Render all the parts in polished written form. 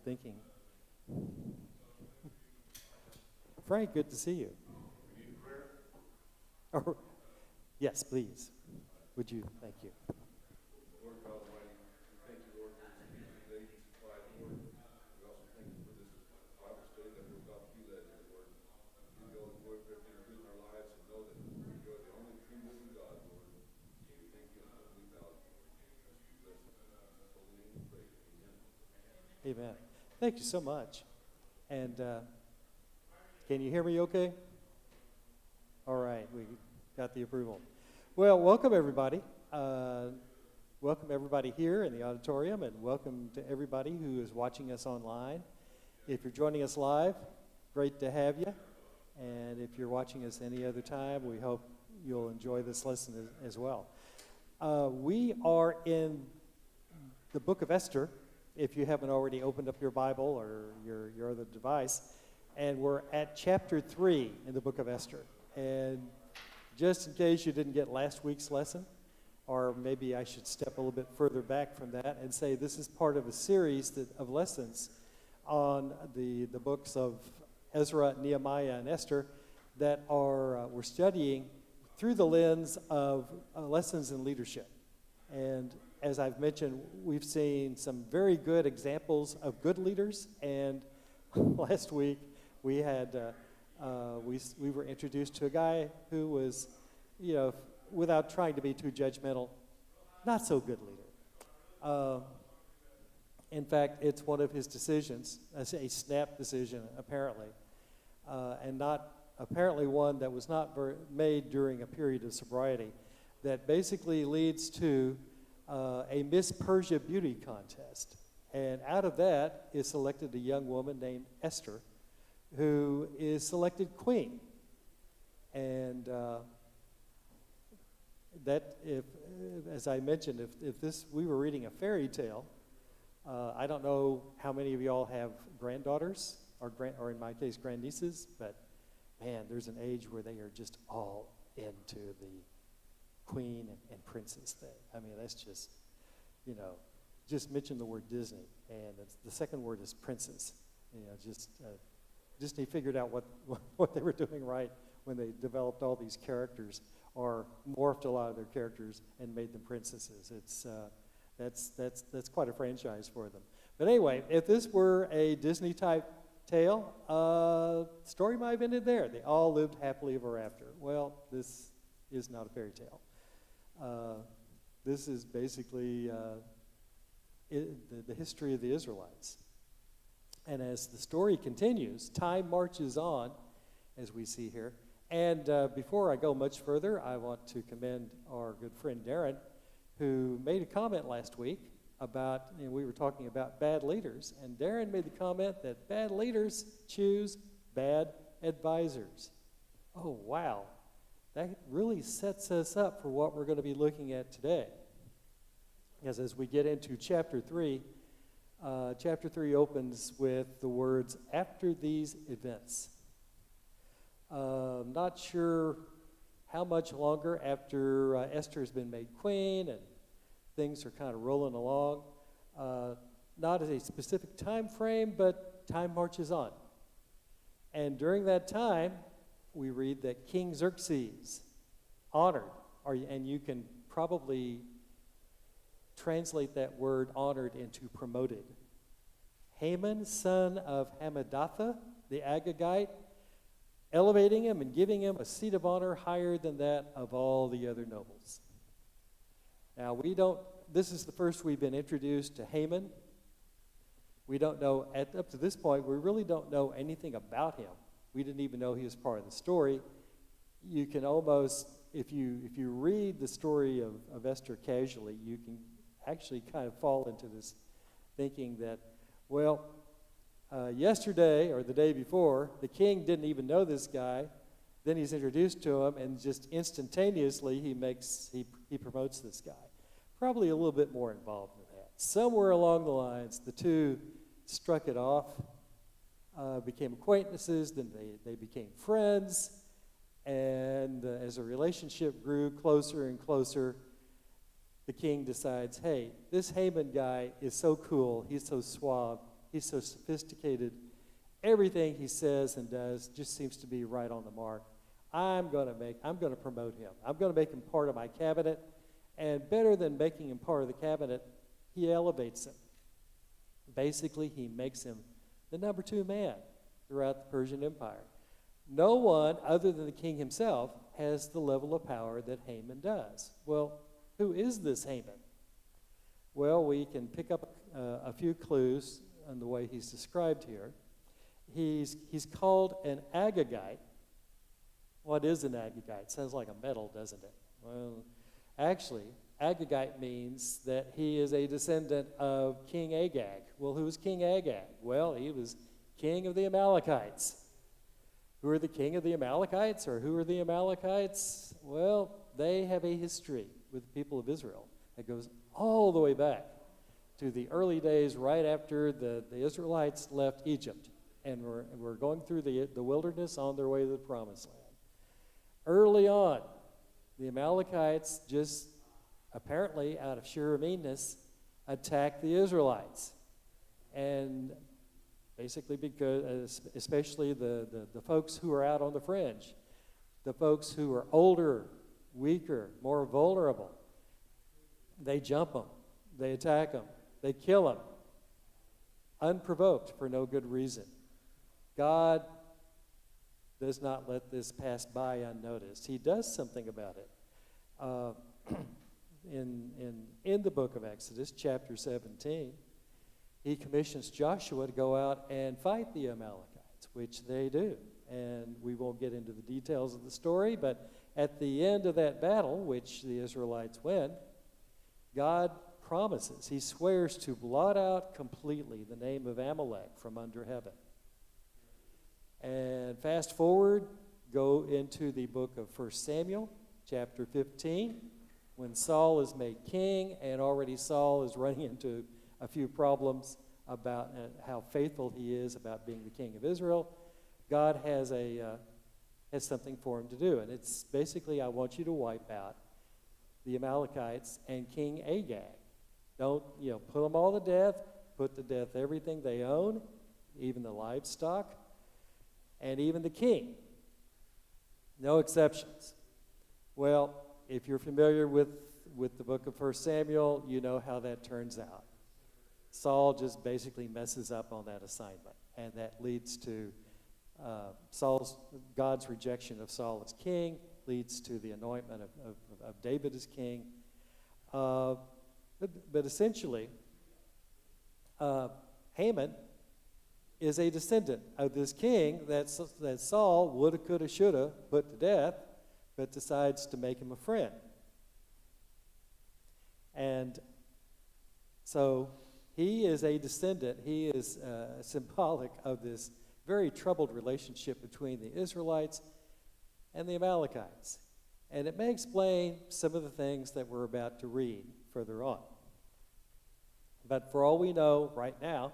thinking. Frank, good to see you. Oh, yes, please. Would you? Thank you. Lord God Almighty, we thank you, Lord, for this beautiful day you supplied, Lord. We also thank you for this Bible study that we're about to be led here, Lord. We know that, Lord, for everything you're doing in our lives and know that you are the only true living God, Lord. We thank you and humbly bow to you. As we bless you. In Jesus' holy name we pray. Amen. Amen. Thank you so much. And can you hear me okay? All right, we got the approval. Well, welcome everybody. Welcome everybody here in the auditorium, and welcome to everybody who is watching us online. If you're joining us live, great to have you. And if you're watching us any other time, we hope you'll enjoy this lesson as well. We are in the book of Esther, if you haven't already opened up your Bible or your other device, and we're at chapter 3 in the book of Esther. And just in case you didn't get last week's lesson, or maybe I should step a little bit further back from that and say this is part of a series of lessons on the books of Ezra, Nehemiah, and Esther that we're studying through the lens of lessons in leadership. And as I've mentioned, we've seen some very good examples of good leaders, and last week we had we were introduced to a guy who was, without trying to be too judgmental, not so good leader. In fact, it's one of his decisions, a snap decision apparently, and not apparently one that was not made during a period of sobriety, that basically leads to a Miss Persia beauty contest. And out of that is selected a young woman named Esther, who is selected queen. And that, as I mentioned, if we were reading a fairy tale, I don't know how many of y'all have granddaughters, or in my case, grandnieces, but man, there's an age where they are just all into the queen and princess thing. I mean, that's just, just mention the word Disney, and the second word is princess. Disney figured out what they were doing right when they developed all these characters, or morphed a lot of their characters and made them princesses. That's quite a franchise for them. But anyway, if this were a Disney type tale, story might have ended there. They all lived happily ever after. Well, this is not a fairy tale. This is basically the history of the Israelites. And as the story continues, time marches on, as we see here. And before I go much further, I want to commend our good friend Darren, who made a comment last week about, we were talking about bad leaders, and Darren made the comment that bad leaders choose bad advisors. Oh, wow. That really sets us up for what we're going to be looking at today. Because as we get into chapter 3 opens with the words, "After these events." Not sure how much longer after Esther has been made queen and things are kind of rolling along. Not at a specific time frame, but time marches on. And during that time, we read that King Xerxes honored, and you can probably translate that word honored into promoted, Haman, son of Hammedatha, the Agagite, elevating him and giving him a seat of honor higher than that of all the other nobles. Now, this is the first we've been introduced to Haman. We don't know, up to this point, we really don't know anything about him. We didn't even know he was part of the story. You can almost, if you read the story of Esther casually, you can actually kind of fall into this thinking that, well, yesterday or the day before, the king didn't even know this guy. Then he's introduced to him, and just instantaneously he promotes this guy. Probably a little bit more involved than that. Somewhere along the lines, the two struck it off, became acquaintances, then they became friends, and as the relationship grew closer and closer, the king decides, hey, this Haman guy is so cool, he's so suave, He's so sophisticated. Everything he says and does just seems to be right on the mark. I'm going to promote him. I'm going to make him part of my cabinet. And better than making him part of the cabinet, he elevates him. Basically, he makes him the number 2 man throughout the Persian Empire. No one other than the king himself has the level of power that Haman does. Well, who is this Haman? Well, we can pick up a few clues on the way he's described here. He's called an Agagite. What is an Agagite? Sounds like a metal, doesn't it? Well, actually, Agagite means that he is a descendant of King Agag. Well, who's King Agag? Well, he was king of the Amalekites. Who are the king of the Amalekites, or who are the Amalekites? Well, they have a history with the people of Israel that goes all the way back to the early days right after the Israelites left Egypt and were going through the wilderness on their way to the Promised Land. Early on, the Amalekites just apparently out of sheer meanness attacked the Israelites. And basically because, especially the folks who are out on the fringe, the folks who are older, weaker, more vulnerable, they jump them, they attack them, they kill them, unprovoked for no good reason. God does not let this pass by unnoticed. He does something about it. In the book of Exodus, chapter 17, he commissions Joshua to go out and fight the Amalekites, which they do. And we won't get into the details of the story, but at the end of that battle, which the Israelites win, God promises, he swears to blot out completely the name of Amalek from under heaven. And fast forward, go into the book of 1 Samuel, chapter 15, when Saul is made king, and already Saul is running into a few problems about how faithful he is about being the king of Israel. God has something for him to do, and it's basically, I want you to wipe out the Amalekites and King Agag. Don't, put them all to death, put to death everything they own, even the livestock, and even the king. No exceptions. Well, if you're familiar with the book of 1 Samuel, you know how that turns out. Saul just basically messes up on that assignment, and that leads to God's rejection of Saul as king, leads to the anointment of David as king. But essentially, Haman is a descendant of this king that Saul woulda, coulda, shoulda put to death, but decides to make him a friend. And so he is a descendant. He is symbolic of this very troubled relationship between the Israelites and the Amalekites. And it may explain some of the things that we're about to read further on. But for all we know right now,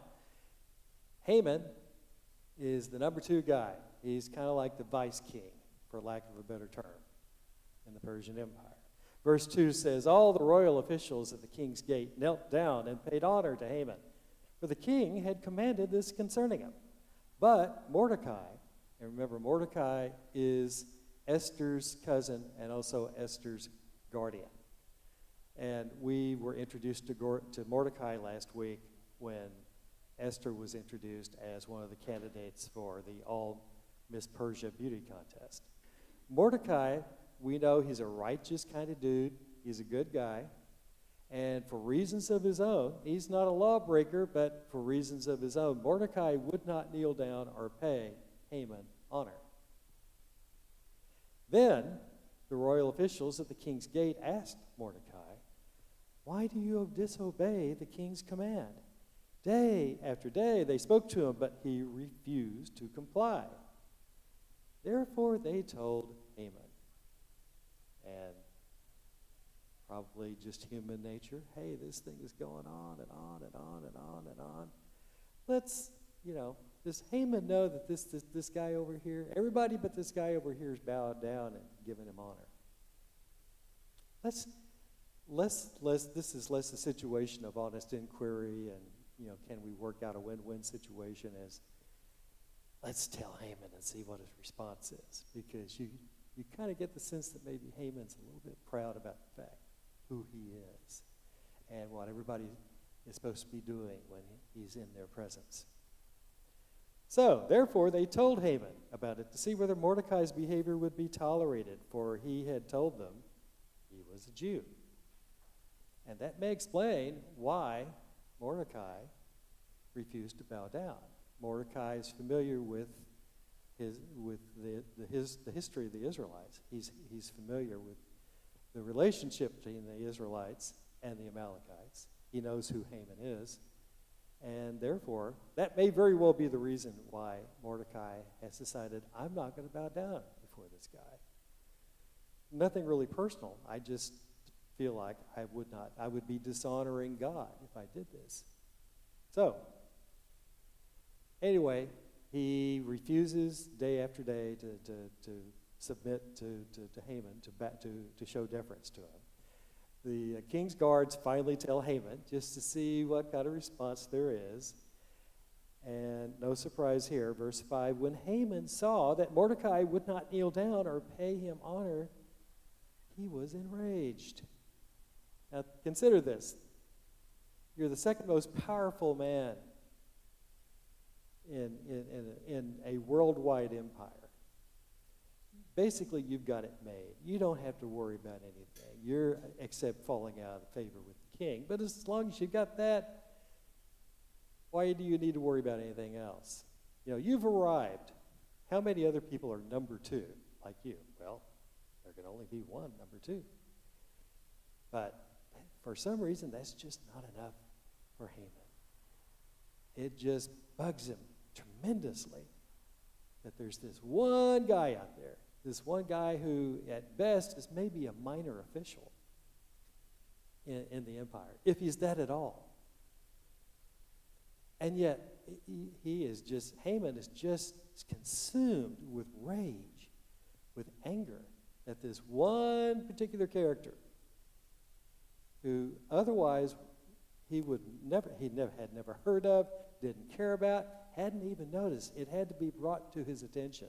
Haman is the number 2 guy. He's kind of like the vice king, for lack of a better term, in the Persian Empire. Verse 2 says, all the royal officials at the king's gate knelt down and paid honor to Haman, for the king had commanded this concerning him. But Mordecai, and remember Mordecai is Esther's cousin and also Esther's guardian. And we were introduced to Mordecai last week when Esther was introduced as one of the candidates for the All Miss Persia Beauty Contest. Mordecai, we know he's a righteous kind of dude. He's a good guy. And for reasons of his own, he's not a lawbreaker, but for reasons of his own, Mordecai would not kneel down or pay Haman honor. Then the royal officials at the king's gate asked Mordecai, why do you disobey the king's command? Day after day they spoke to him, but he refused to comply. Therefore they told Haman, and probably just human nature, hey, this thing is going on and on and on and on and on. Let's, does Haman know that this guy over here, everybody but this guy over here is bowed down and giving him honor? This is less a situation of honest inquiry and, can we work out a win-win situation as, let's tell Haman and see what his response is. Because you kind of get the sense that maybe Haman's a little bit proud about the fact who he is and what everybody is supposed to be doing when he's in their presence. So, therefore, they told Haman about it to see whether Mordecai's behavior would be tolerated, for he had told them he was a Jew. And that may explain why Mordecai refused to bow down. Mordecai is familiar with the history of the Israelites. He's familiar with the relationship between the Israelites and the Amalekites. He knows who Haman is. And therefore, that may very well be the reason why Mordecai has decided, I'm not going to bow down before this guy. Nothing really personal. I just feel like I would be dishonoring God if I did this. So, anyway, he refuses day after day to submit to Haman, to show deference to him. The king's guards finally tell Haman, just to see what kind of response there is. And no surprise here, verse 5, when Haman saw that Mordecai would not kneel down or pay him honor, he was enraged. Now consider this. You're the second most powerful man in a worldwide empire. Basically, you've got it made. You don't have to worry about anything. Except falling out of favor with the king. But as long as you've got that, why do you need to worry about anything else? You've arrived. How many other people are number two like you? Well, there can only be one number two. But for some reason, that's just not enough for Haman. It just bugs him tremendously that there's this one guy out there, this one guy who at best is maybe a minor official in the empire, if he's that at all. And yet, Haman is just consumed with rage, with anger at this one particular character who otherwise had never heard of, didn't care about, hadn't even noticed. It had to be brought to his attention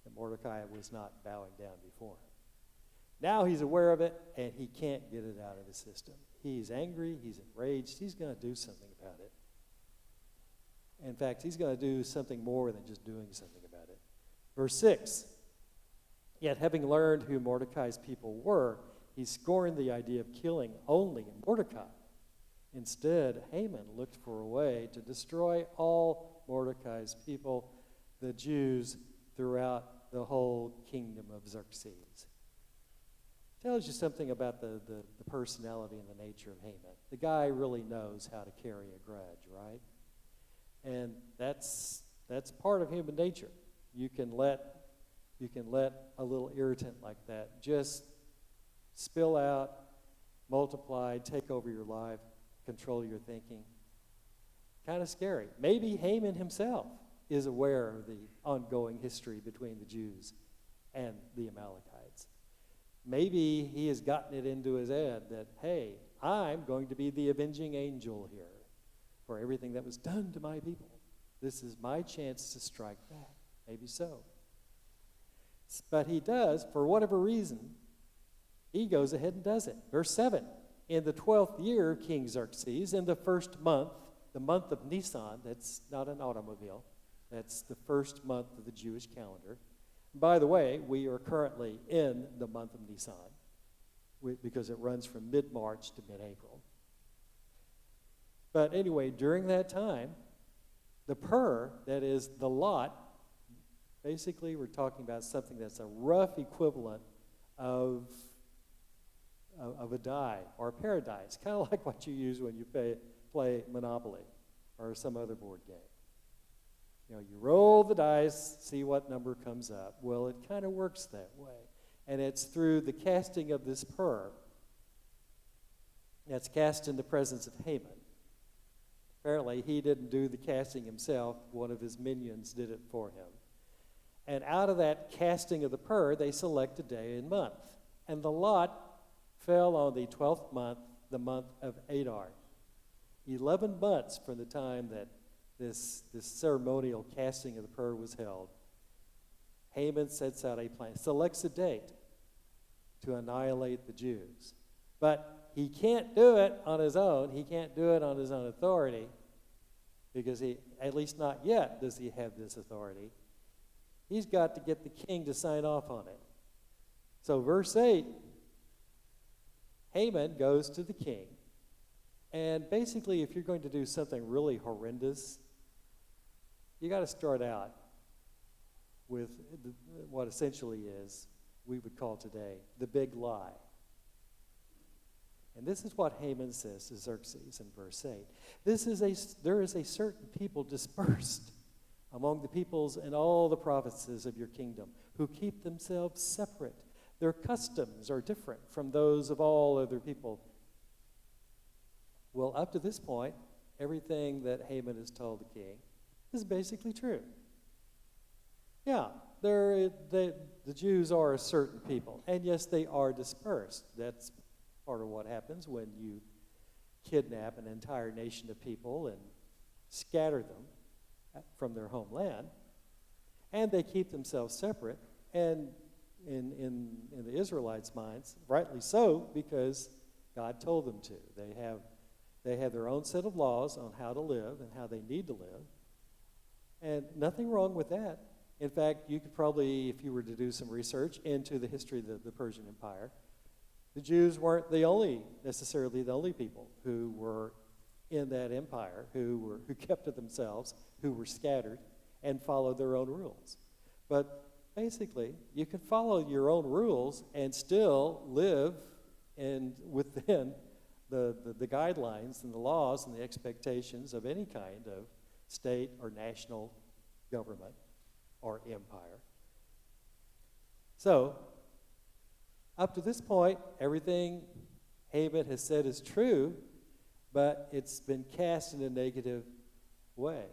that Mordecai was not bowing down before him. Now he's aware of it, and he can't get it out of his system. He's angry, he's enraged, he's going to do something about it. In fact, he's going to do something more than just doing something about it. Verse 6, yet having learned who Mordecai's people were, he scorned the idea of killing only Mordecai. Instead, Haman looked for a way to destroy all Mordecai's people, the Jews, throughout the whole kingdom of Xerxes. Tells you something about the personality and the nature of Haman. The guy really knows how to carry a grudge, right? And that's part of human nature. You can let a little irritant like that just spill out, multiply, take over your life, control your thinking. Kind of scary. Maybe Haman himself is aware of the ongoing history between the Jews and the Amalekites. Maybe he has gotten it into his head that, hey, I'm going to be the avenging angel here for everything that was done to my people. This is my chance to strike back. Maybe so. But he does, for whatever reason, he goes ahead and does it. Verse 7, in the 12th year of King Xerxes, in the first month, the month of Nisan, that's not an automobile, that's the first month of the Jewish calendar. By the way, we are currently in the month of Nisan because it runs from mid-March to mid-April. But anyway, during that time, the pur, that is the lot, basically we're talking about something that's a rough equivalent of a die or a pair of dice, kind of like what you use when you play Monopoly or some other board game. You roll the dice, see what number comes up. Well, it kind of works that way. And it's through the casting of this pur that's cast in the presence of Haman. Apparently, he didn't do the casting himself. One of his minions did it for him. And out of that casting of the pur, they select a day and month. And the lot fell on the 12th month, the month of Adar. 11 months from the time that this ceremonial casting of the pearl was held, Haman sets out a plan, selects a date to annihilate the Jews. But he can't do it on his own. He can't do it on his own authority because he, at least not yet, does he have this authority. He's got to get the king to sign off on it. So verse 8, Haman goes to the king. And basically, if you're going to do something really horrendous, you got to start out with what essentially is, we would call today, the big lie. And this is what Haman says to Xerxes in verse 8. There is a certain people dispersed among the peoples in all the provinces of your kingdom who keep themselves separate. Their customs are different from those of all other people. Well, up to this point, everything that Haman has told the king is basically true. Yeah, the Jews are a certain people, and yes, they are dispersed. That's part of what happens when you kidnap an entire nation of people and scatter them from their homeland, and they keep themselves separate, and in the Israelites' minds, rightly so, because God told them to. They have their own set of laws on how to live and how they need to live, and nothing wrong with that. In fact, you could probably, if you were to do some research into the history of the Persian Empire, the Jews weren't necessarily the only people who were in that empire, who kept to themselves, who were scattered, and followed their own rules. But basically, you can follow your own rules and still live within the guidelines and the laws and the expectations of any kind of state or national government or empire. So, up to this point, everything Haman has said is true, but it's been cast in a negative way.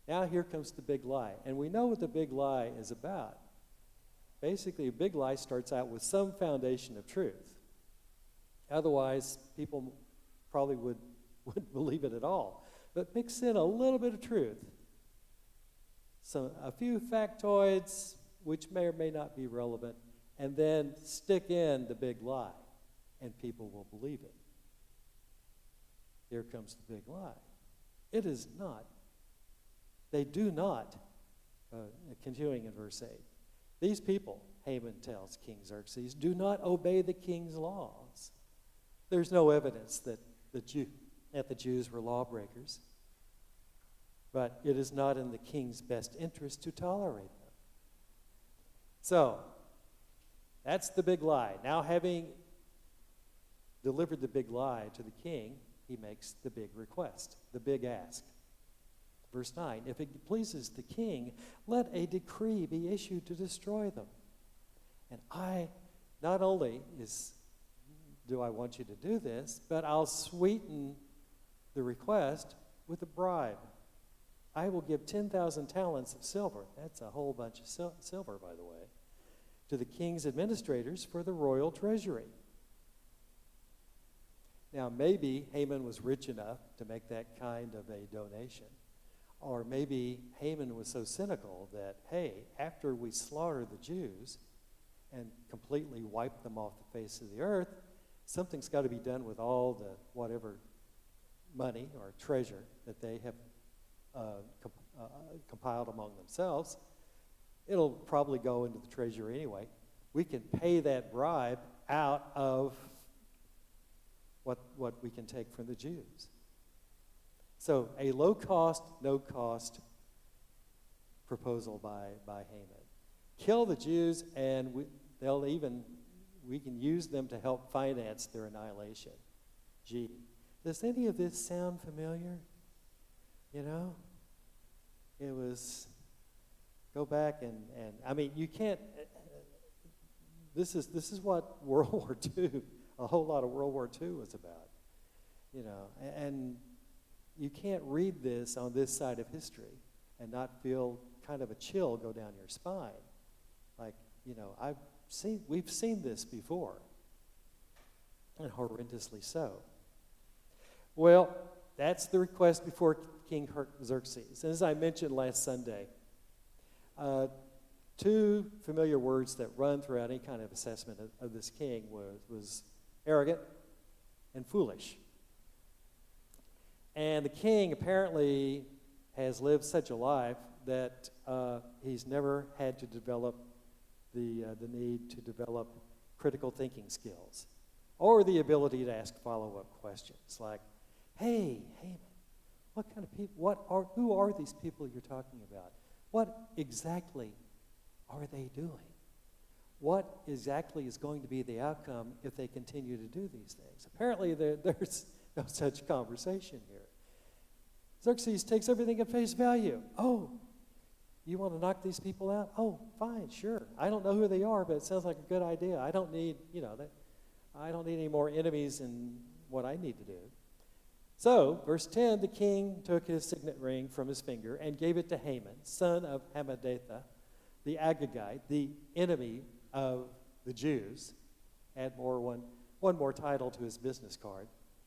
Now here comes the big lie. And we know what the big lie is about. Basically, a big lie starts out with some foundation of truth. Otherwise, people probably wouldn't believe it at all. But mix in a little bit of truth. So a few factoids, which may or may not be relevant, and then stick in the big lie, and people will believe it. Here comes the big lie. It is not. They do not, continuing in verse 8, these people, Haman tells King Xerxes, do not obey the king's laws. There's no evidence that the Jews were lawbreakers, but it is not in the king's best interest to tolerate them. So, that's the big lie. Now, having delivered the big lie to the king, he makes the big request, the big ask. Verse 9, if it pleases the king, let a decree be issued to destroy them. And not only do I want you to do this, but I'll sweeten the request with a bribe. I will give 10,000 talents of silver. That's a whole bunch of silver, by the way, to the king's administrators for the royal treasury. Now, maybe Haman was rich enough to make that kind of a donation. Or maybe Haman was so cynical that, hey, after we slaughter the Jews and completely wipe them off the face of the earth, something's got to be done with all the whatever money or treasure that they have compiled among themselves. It'll probably go into the treasury anyway. We can pay that bribe out of what we can take from the Jews. So a low-cost, no-cost proposal by Haman. Kill the Jews, and we can use them to help finance their annihilation. Gee, does any of this sound familiar? You know? It was, go back and I mean, you can't, this is what World War II, a whole lot of World War II was about. You know, and you can't read this on this side of history and not feel kind of a chill go down your spine. Like, you know, we've seen this before, and horrendously so. Well, That's the request before King Xerxes. And as I mentioned last Sunday, two familiar words that run throughout any kind of assessment of this king was arrogant and foolish. And the king apparently has lived such a life that he's never had to develop the need to develop critical thinking skills or the ability to ask follow-up questions like, hey, Haman, what kind of people, who are these people you're talking about? What exactly are they doing? What exactly is going to be the outcome if they continue to do these things? Apparently, there's no such conversation here. Xerxes takes everything at face value. Oh, you want to knock these people out? Oh, fine, sure. I don't know who they are, but it sounds like a good idea. I don't need, I don't need any more enemies in what I need to do. So, verse 10, the king took his signet ring from his finger and gave it to Haman, son of Hammedatha, the Agagite, the enemy of the Jews. Add one more title to his business card,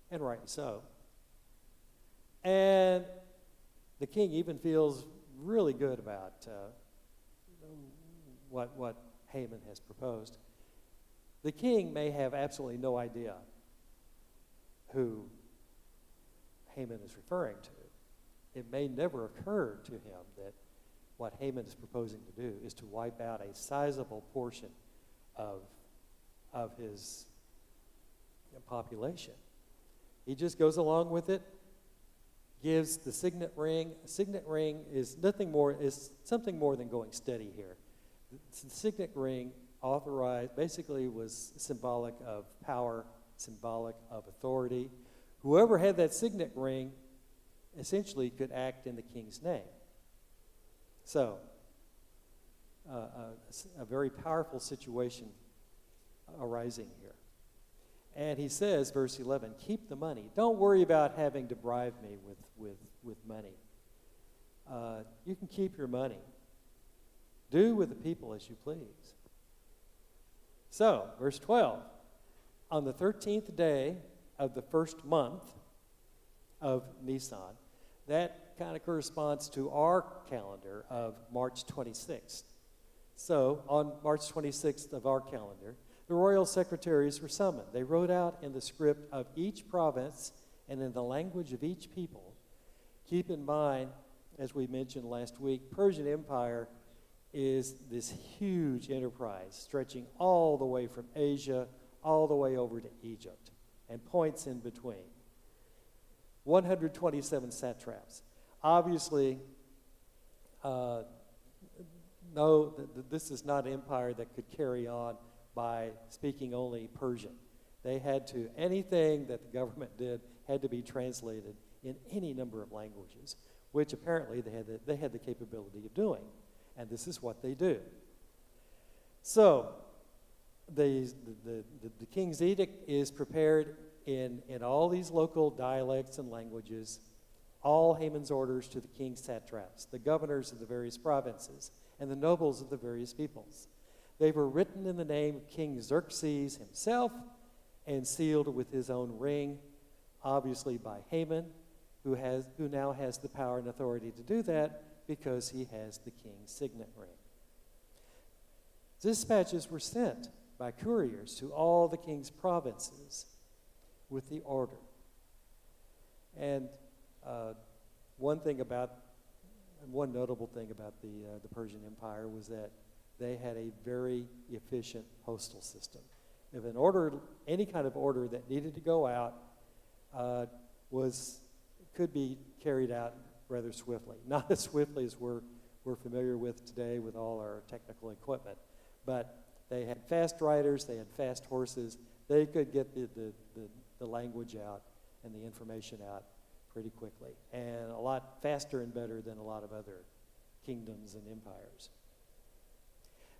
and rightly so. And the king even feels really good about what Haman has proposed. The king may have absolutely no idea who Haman is referring to. It may never occur to him that what Haman is proposing to do is to wipe out a sizable portion of his population. He just goes along with it, gives the signet ring. A signet ring is something more than going steady here. The signet ring basically was symbolic of power, symbolic of authority. Whoever had that signet ring essentially could act in the king's name. So, a very powerful situation arising here. And he says, verse 11, keep the money. Don't worry about having to bribe me with money. You can keep your money. Do with the people as you please. So, verse 12, on the 13th day of the first month of Nisan, that kind of corresponds to our calendar of March 26th. So, on March 26th of our calendar, the royal secretaries were summoned. They wrote out in the script of each province and in the language of each people. Keep in mind, as we mentioned last week, Persian Empire is this huge enterprise stretching all the way from Asia all the way over to Egypt and points in between. 127 satraps. Obviously, this is not an empire that could carry on by speaking only Persian. They had to, anything that the government did had to be translated in any number of languages, which apparently they had the capability of doing. And this is what they do. So, the king's edict is prepared in all these local dialects and languages, all Haman's orders to the king's satraps, the governors of the various provinces, and the nobles of the various peoples. They were written in the name of King Xerxes himself and sealed with his own ring, obviously by Haman, who now has the power and authority to do that because he has the king's signet ring. Dispatches were sent by couriers to all the king's provinces with the order. And one notable thing about the Persian Empire was that they had a very efficient postal system. If any kind of order that needed to go out could be carried out rather swiftly. Not as swiftly as we're familiar with today with all our technical equipment, but they had fast riders, they had fast horses, they could get the language out and the information out pretty quickly, and a lot faster and better than a lot of other kingdoms and empires.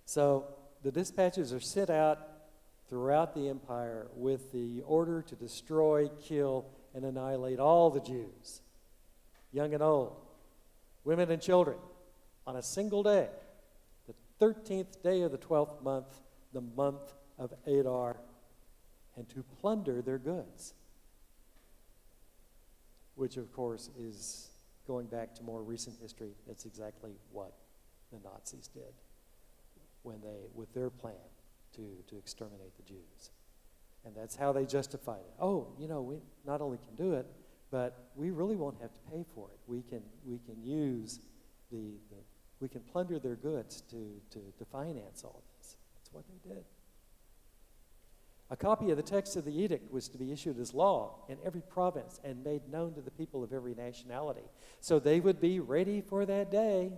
So the dispatches are sent out throughout the empire with the order to destroy, kill, and annihilate all the Jews, young and old, women and children, on a single day, the 13th day of the 12th month, the month of Adar, and to plunder their goods. which of course is going back to more recent history. That's exactly what the Nazis did with their plan to exterminate the Jews. And that's how they justified it. Oh, we not only can do it, but we really won't have to pay for it. We can use we can plunder their goods to finance all this. That's what they did. A copy of the text of the edict was to be issued as law in every province and made known to the people of every nationality. So they would be ready for that day.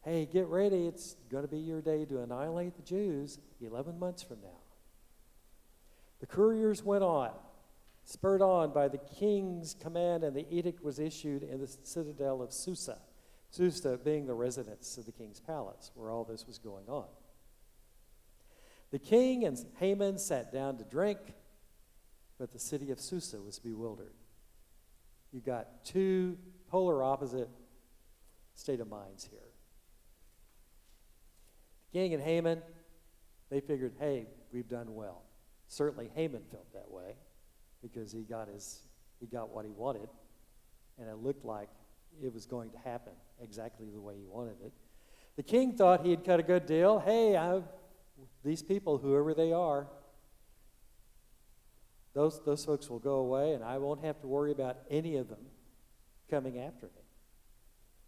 Hey, get ready. It's going to be your day to annihilate the Jews 11 months from now. The couriers went on, spurred on by the king's command, and the edict was issued in the citadel of Susa. Susa being the residence of the king's palace, where all this was going on. The king and Haman sat down to drink, but the city of Susa was bewildered. You got two polar opposite state of minds here. The king and Haman, they figured, hey, we've done well. Certainly Haman felt that way because he got what he wanted, and it looked like it was going to happen exactly the way he wanted it. The king thought he had cut a good deal. Hey, these people, whoever they are, those folks will go away, and I won't have to worry about any of them coming after me.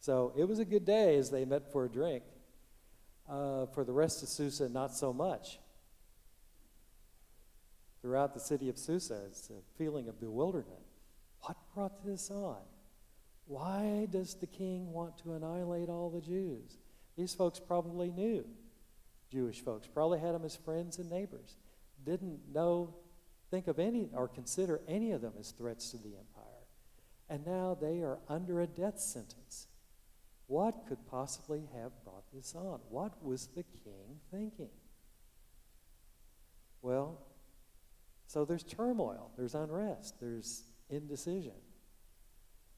So it was a good day as they met for a drink. For the rest of Susa, not so much. Throughout the city of Susa, it's a feeling of bewilderment. What brought this on? Why does the king want to annihilate all the Jews? These folks probably knew. Jewish folks probably had them as friends and neighbors. Didn't think of any or consider any of them as threats to the empire. And now they are under a death sentence. What could possibly have brought this on? What was the king thinking? Well, so there's turmoil, there's unrest, there's indecision,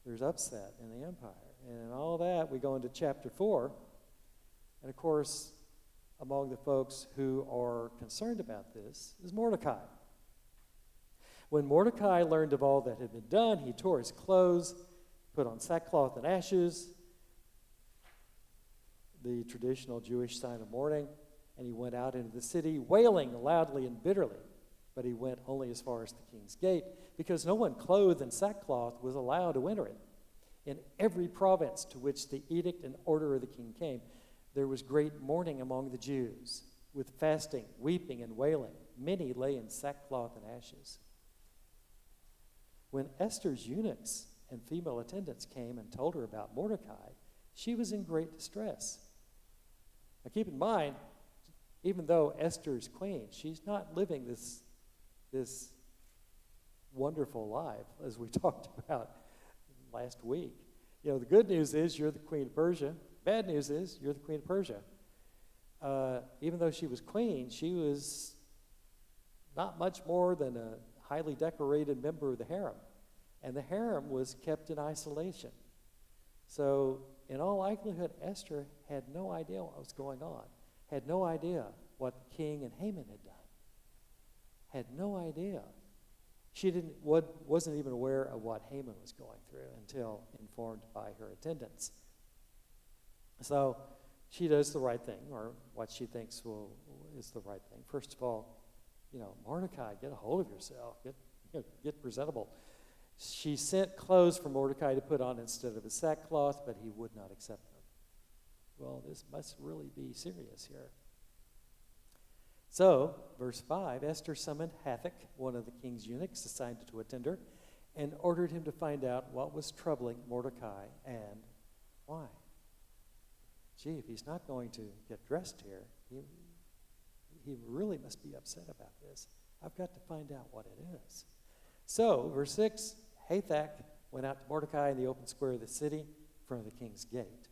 there's upset in the empire. And in all that, we go into chapter 4. And of course, among the folks who are concerned about this is Mordecai. When Mordecai learned of all that had been done, he tore his clothes, put on sackcloth and ashes, the traditional Jewish sign of mourning, and he went out into the city wailing loudly and bitterly. But he went only as far as the king's gate, because no one clothed in sackcloth was allowed to enter it. In every province to which the edict and order of the king came, there was great mourning among the Jews, with fasting, weeping, and wailing. Many lay in sackcloth and ashes. When Esther's eunuchs and female attendants came and told her about Mordecai, she was in great distress. Now keep in mind, even though Esther's queen, she's not living this wonderful life, as we talked about last week. The good news is you're the queen of Persia. Bad news is you're the queen of Persia. Even though she was queen, she was not much more than a highly decorated member of the harem. And the harem was kept in isolation. So in all likelihood, Esther had no idea what was going on, had no idea what the king and Haman had done, had no idea. She wasn't even aware of what Haman was going through until informed by her attendants. So she does the right thing, or what she thinks is the right thing. First of all, Mordecai, get a hold of yourself. Get presentable. She sent clothes for Mordecai to put on instead of his sackcloth, but he would not accept them. Well, this must really be serious here. So, verse 5, Esther summoned Hathach, one of the king's eunuchs assigned to attend her, and ordered him to find out what was troubling Mordecai and why. Gee, if he's not going to get dressed here, he really must be upset about this. I've got to find out what it is. So, verse 6, Hathach went out to Mordecai in the open square of the city in front of the king's gate.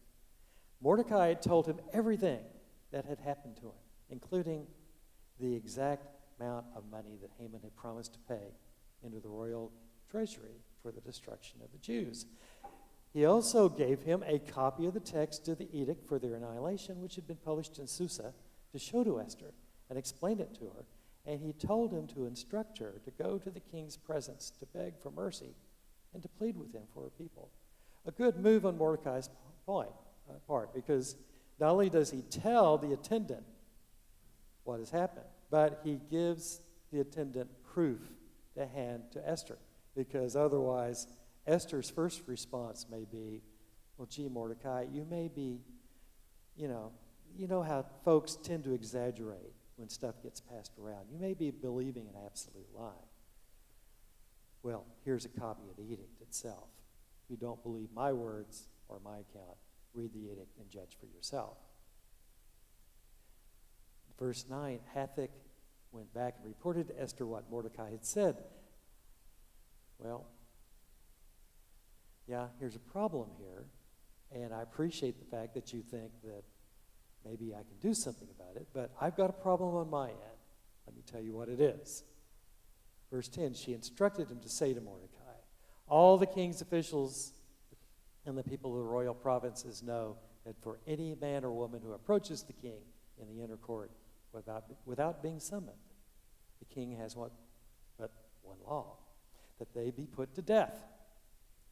Mordecai had told him everything that had happened to him, including the exact amount of money that Haman had promised to pay into the royal treasury for the destruction of the Jews. He also gave him a copy of the text of the edict for their annihilation, which had been published in Susa, to show to Esther and explain it to her. And he told him to instruct her to go to the king's presence to beg for mercy and to plead with him for her people. A good move on Mordecai's part, because not only does he tell the attendant what has happened, but he gives the attendant proof to hand to Esther, because otherwise Esther's first response may be, well, gee, Mordecai, you may be, you know how folks tend to exaggerate when stuff gets passed around. You may be believing an absolute lie. Well, here's a copy of the edict itself. If you don't believe my words or my account, read the edict and judge for yourself. Verse 9, Hathach went back and reported to Esther what Mordecai had said. Well, yeah, here's a problem here, and I appreciate the fact that you think that maybe I can do something about it, but I've got a problem on my end. Let me tell you what it is. Verse 10, she instructed him to say to Mordecai, all the king's officials and the people of the royal provinces know that for any man or woman who approaches the king in the inner court without being summoned, the king has but one law, that they be put to death,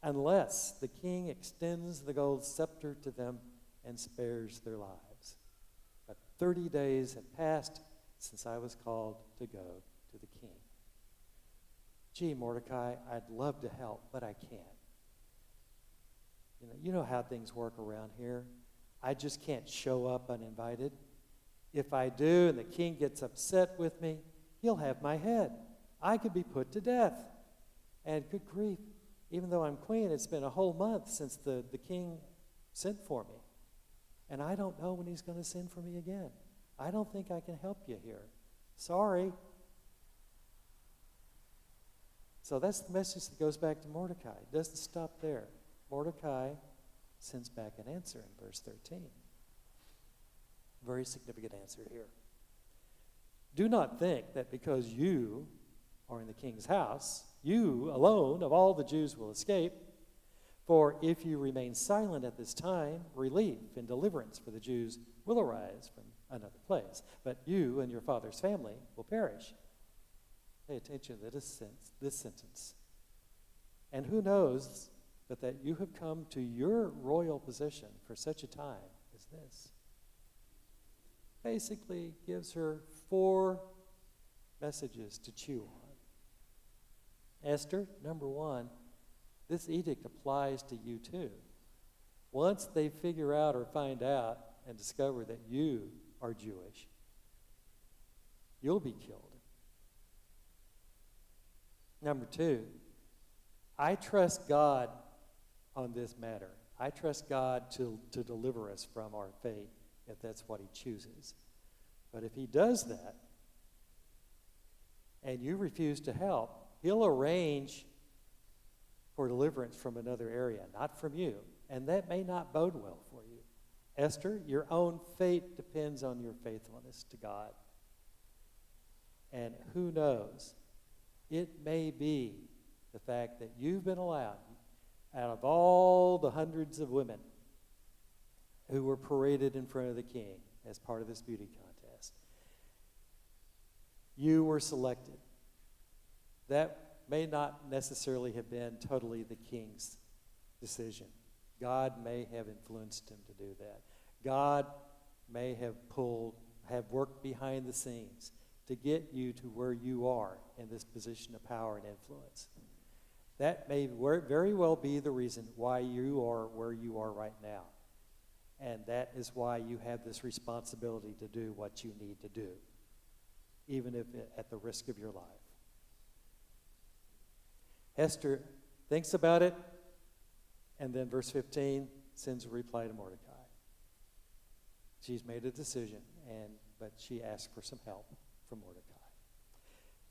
unless the king extends the gold scepter to them and spares their lives. But 30 days have passed since I was called to go to the king. Gee, Mordecai, I'd love to help, but I can't. You know how things work around here. I just can't show up uninvited. If I do and the king gets upset with me, he'll have my head. I could be put to death. And good grief, even though I'm queen, it's been a whole month since the king sent for me. And I don't know when he's going to send for me again. I don't think I can help you here. Sorry. So that's the message that goes back to Mordecai. It doesn't stop there. Mordecai sends back an answer in verse 13. Very significant answer here. Do not think that because you are in the king's house, you alone of all the Jews will escape. For if you remain silent at this time, relief and deliverance for the Jews will arise from another place. But you and your father's family will perish. Pay attention to this sentence. And who knows but that you have come to your royal position for such a time as this? Basically gives her 4 messages to chew on. Esther, number 1, this edict applies to you too. Once they figure out or find out and discover that you are Jewish, you'll be killed. Number 2, I trust God on this matter. I trust God to deliver us from our fate if that's what he chooses. But if he does that and you refuse to help, he'll arrange for deliverance from another area, not from you. And that may not bode well for you. Esther, your own fate depends on your faithfulness to God. And who knows? It may be the fact that you've been allowed, out of all the hundreds of women who were paraded in front of the king as part of this beauty contest, you were selected. That may not necessarily have been totally the king's decision. God may have influenced him to do that. God may have worked behind the scenes to get you to where you are in this position of power and influence. That may very well be the reason why you are where you are right now. And that is why you have this responsibility to do what you need to do, even if at the risk of your life. Esther thinks about it, and then verse 15 sends a reply to Mordecai. She's made a decision, but she asks for some help from Mordecai.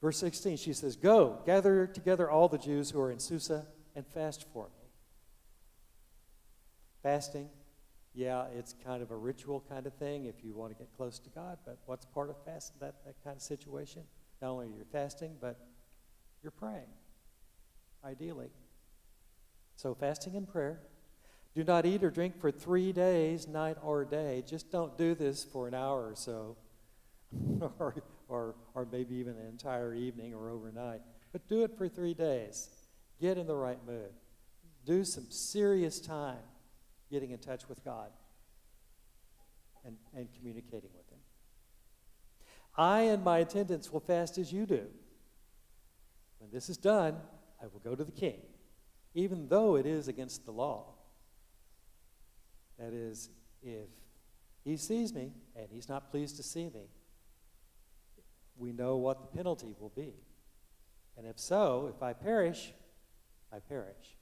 Verse 16, she says, go, gather together all the Jews who are in Susa and fast for me. Fasting, yeah, it's kind of a ritual kind of thing if you want to get close to God, but what's part of fasting, that kind of situation? Not only are you fasting, but you're praying, ideally. So fasting and prayer. Do not eat or drink for 3 days, night or day. Just don't do this for an hour or so, or maybe even an entire evening or overnight. But do it for 3 days. Get in the right mood. Do some serious time getting in touch with God and communicating with Him. I and my attendants will fast as you do. When this is done, I will go to the king, even though it is against the law. That is, if he sees me and he's not pleased to see me, we know what the penalty will be. And if so, if I perish, I perish.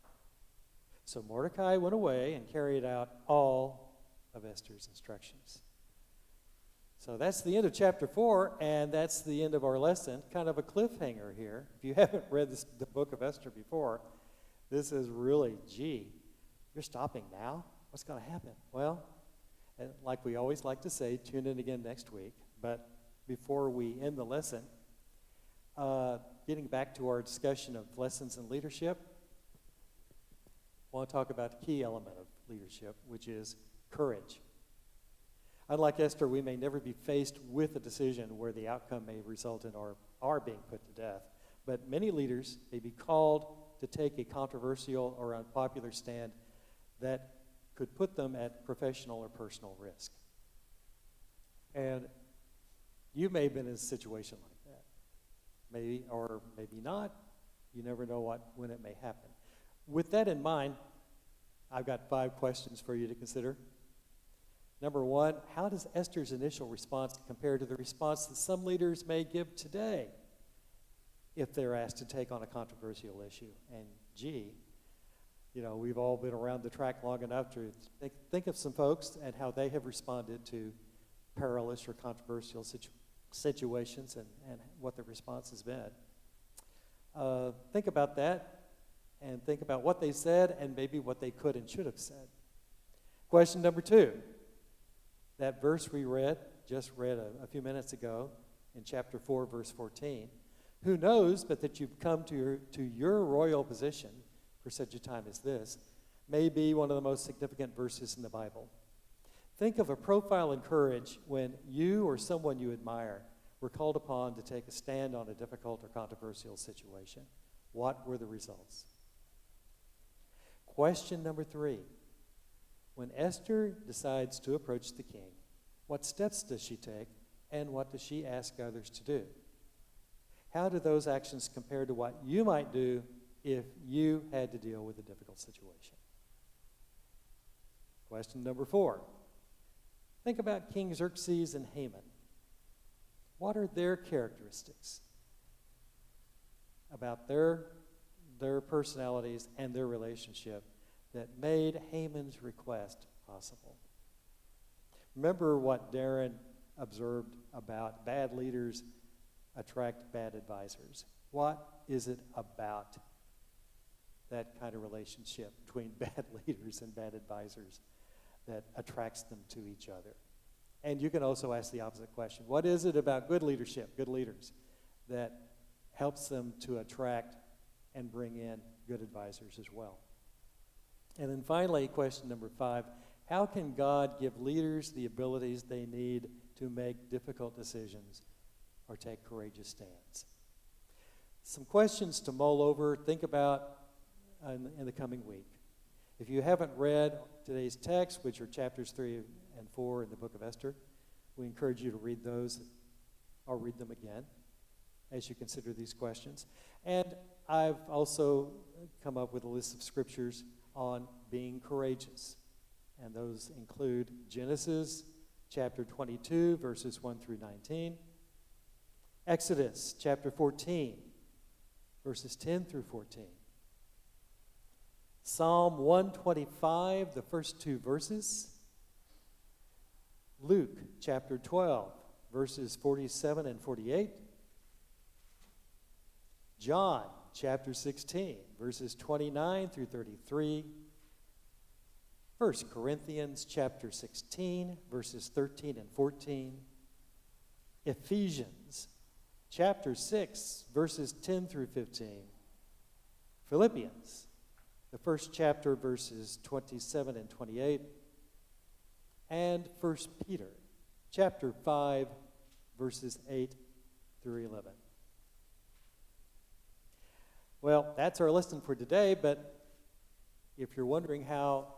So Mordecai went away and carried out all of Esther's instructions. So that's the end of chapter 4, and that's the end of our lesson. Kind of a cliffhanger here. If you haven't read the book of Esther before, this is really, you're stopping now? What's going to happen? Well, and like we always like to say, tune in again next week. But before we end the lesson, getting back to our discussion of lessons in leadership, I want to talk about the key element of leadership, which is courage. Unlike Esther, we may never be faced with a decision where the outcome may result in our being put to death. But many leaders may be called to take a controversial or unpopular stand that could put them at professional or personal risk. And you may have been in a situation like that. Maybe or maybe not. You never know when it may happen. With that in mind, I've got 5 questions for you to consider. Number 1, how does Esther's initial response compare to the response that some leaders may give today if they're asked to take on a controversial issue? And we've all been around the track long enough to think of some folks and how they have responded to perilous or controversial situations and what the response has been. Think about that and think about what they said and maybe what they could and should have said. Question number 2. That verse we just read a few minutes ago in chapter 4, verse 14. Who knows but that you've come to your royal position for such a time as this may be one of the most significant verses in the Bible. Think of a profile in courage when you or someone you admire were called upon to take a stand on a difficult or controversial situation. What were the results? Question number 3. When Esther decides to approach the king, what steps does she take and what does she ask others to do? How do those actions compare to what you might do if you had to deal with a difficult situation? Question number 4. Think about King Xerxes and Haman. What are their characteristics about their personalities and their relationship that made Haman's request possible? Remember what Darren observed about bad leaders attract bad advisors. What is it about that kind of relationship between bad leaders and bad advisors that attracts them to each other? And you can also ask the opposite question. What is it about good leadership, good leaders, that helps them to attract and bring in good advisors as well? And then finally, question number 5, how can God give leaders the abilities they need to make difficult decisions or take courageous stands? Some questions to mull over, think about in the coming week. If you haven't read today's text, which are chapters 3 and 4 in the book of Esther, we encourage you to read those or read them again as you consider these questions. And I've also come up with a list of scriptures on being courageous. And those include Genesis chapter 22, verses 1 through 19. Exodus chapter 14, verses 10 through 14. Psalm 125, the first 2 verses. Luke chapter 12, verses 47 and 48. John chapter 16, verses 29 through 33. 1 Corinthians chapter 16, verses 13 and 14. Ephesians chapter 6, verses 10 through 15. Philippians, the first chapter, verses 27 and 28. And 1 Peter chapter 5, verses 8 through 11. Well, that's our lesson for today, but if you're wondering how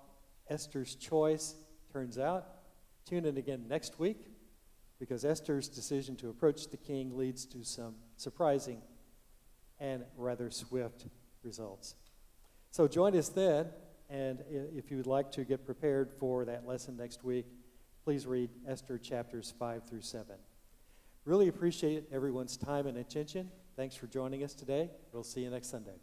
Esther's choice turns out, tune in again next week, because Esther's decision to approach the king leads to some surprising and rather swift results. So join us then, and if you would like to get prepared for that lesson next week, please read Esther chapters 5 through 7. Really appreciate everyone's time and attention. Thanks for joining us today. We'll see you next Sunday.